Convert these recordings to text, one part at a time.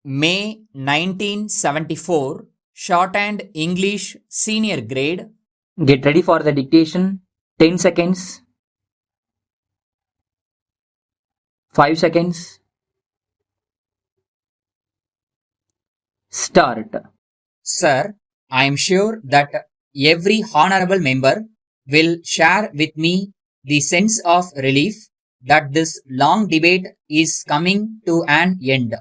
May 1974, Shorthand English Senior Grade. Get ready for the dictation. 10 seconds. 5 seconds. Start. Sir, I am sure that every honorable member will share with me the sense of relief that this long debate is coming to an end.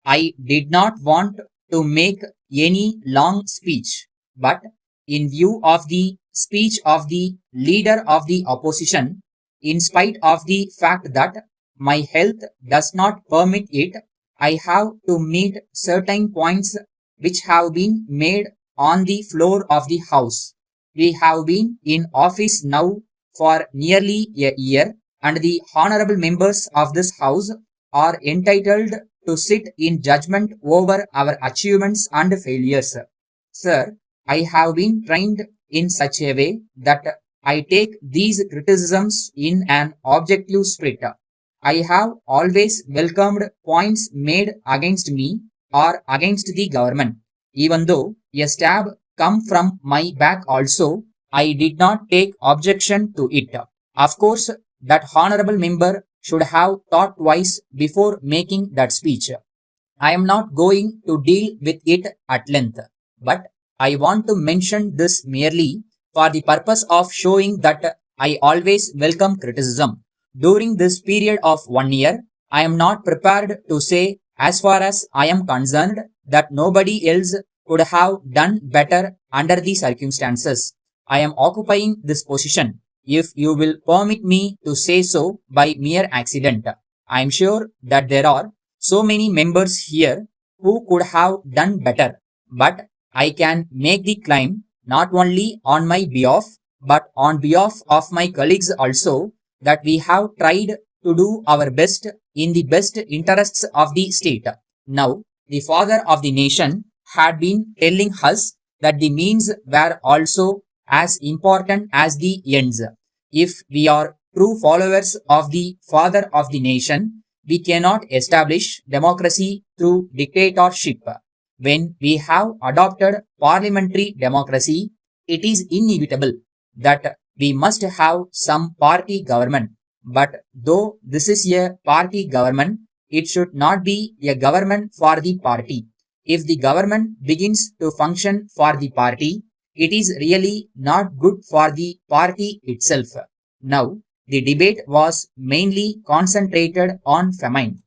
I did not want to make any long speech, but in view of the speech of the leader of the opposition, in spite of the fact that my health does not permit it, I have to meet certain points which have been made on the floor of the House. We have been in office now for nearly a year, and the honorable members of this House are entitled to sit in judgment over our achievements and failures. Sir, I have been trained in such a way that I take these criticisms in an objective spirit. I have always welcomed points made against me or against the government. Even though a stab come from my back also, I did not take objection to it. Of course, that honorable member should have thought twice before making that speech. I am not going to deal with it at length, but I want to mention this merely for the purpose of showing that I always welcome criticism. During this period of 1 year, I am not prepared to say, as far as I am concerned, that nobody else could have done better under the circumstances. I am occupying this position, if you will permit me to say so, by mere accident. I am sure that there are so many members here who could have done better, but I can make the claim not only on my behalf but on behalf of my colleagues also that we have tried to do our best in the best interests of the state. Now, the father of the nation had been telling us that the means were also as important as the ends. If we are true followers of the father of the nation, we cannot establish democracy through dictatorship. When we have adopted parliamentary democracy, it is inevitable that we must have some party government. But though this is a party government, it should not be a government for the party. If the government begins to function for the party, it is really not good for the party itself. Now, the debate was mainly concentrated on famine.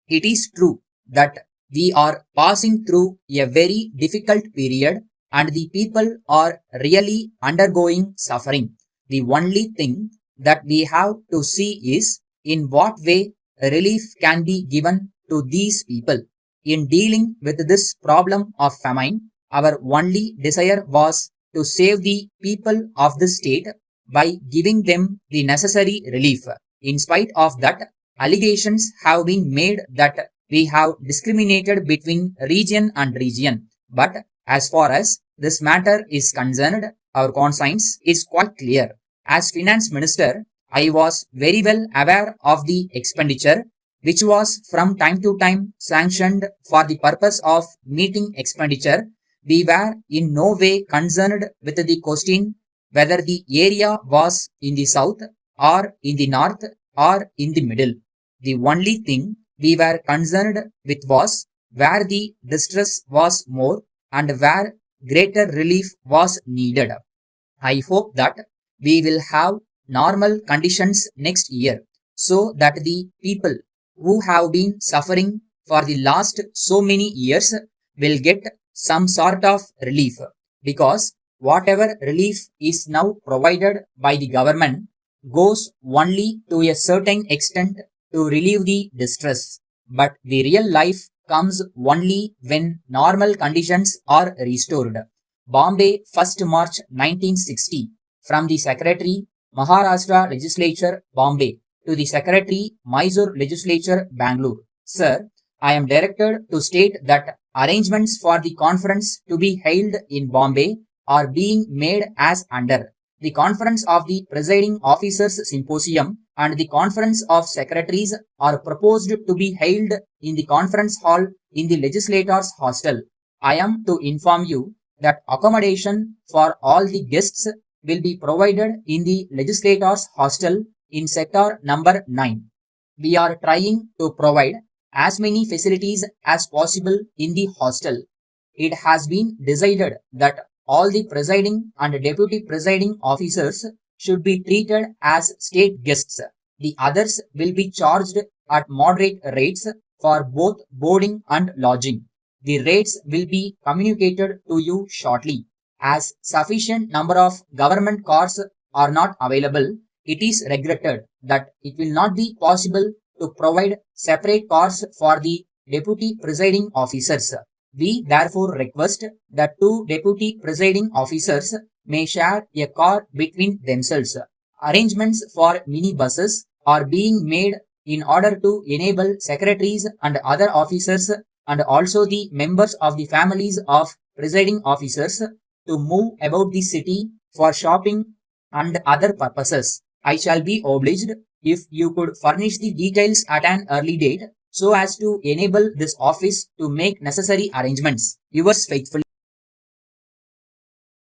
It is true that we are passing through a very difficult period and the people are really undergoing suffering. The only thing that we have to see is in what way relief can be given to these people. In dealing with this problem of famine, our only desire was to save the people of the state by giving them the necessary relief. In spite of that, allegations have been made that we have discriminated between region and region. But as far as this matter is concerned, our conscience is quite clear. As finance minister, I was very well aware of the expenditure which was from time to time sanctioned for the purpose of meeting expenditure. We were in no way concerned with the question whether the area was in the south or in the north or in the middle. The only thing we were concerned with was where the distress was more and where greater relief was needed. I hope that we will have normal conditions next year so that the people who have been suffering for the last so many years will get some sort of relief, because whatever relief is now provided by the government goes only to a certain extent to relieve the distress, but the real life comes only when normal conditions are restored. Bombay, 1st March 1960. From the Secretary, Maharashtra Legislature, Bombay, to the Secretary, Mysore Legislature, Bangalore. Sir, I am directed to state that arrangements for the conference to be held in Bombay are being made as under. The conference of the Presiding Officers Symposium and the conference of secretaries are proposed to be held in the conference hall in the legislators' hostel. I am to inform you that accommodation for all the guests will be provided in the legislators' hostel in sector number 9. We are trying to provide as many facilities as possible in the hostel. It has been decided that all the presiding and deputy presiding officers should be treated as state guests. The others will be charged at moderate rates for both boarding and lodging. The rates will be communicated to you shortly. As sufficient number of government cars are not available, it is regretted that it will not be possible to provide separate cars for the deputy presiding officers. We therefore request that 2 deputy presiding officers may share a car between themselves. Arrangements for minibuses are being made in order to enable secretaries and other officers and also the members of the families of presiding officers to move about the city for shopping and other purposes. I shall be obliged if you could furnish the details at an early date so as to enable this office to make necessary arrangements. Yours faithfully.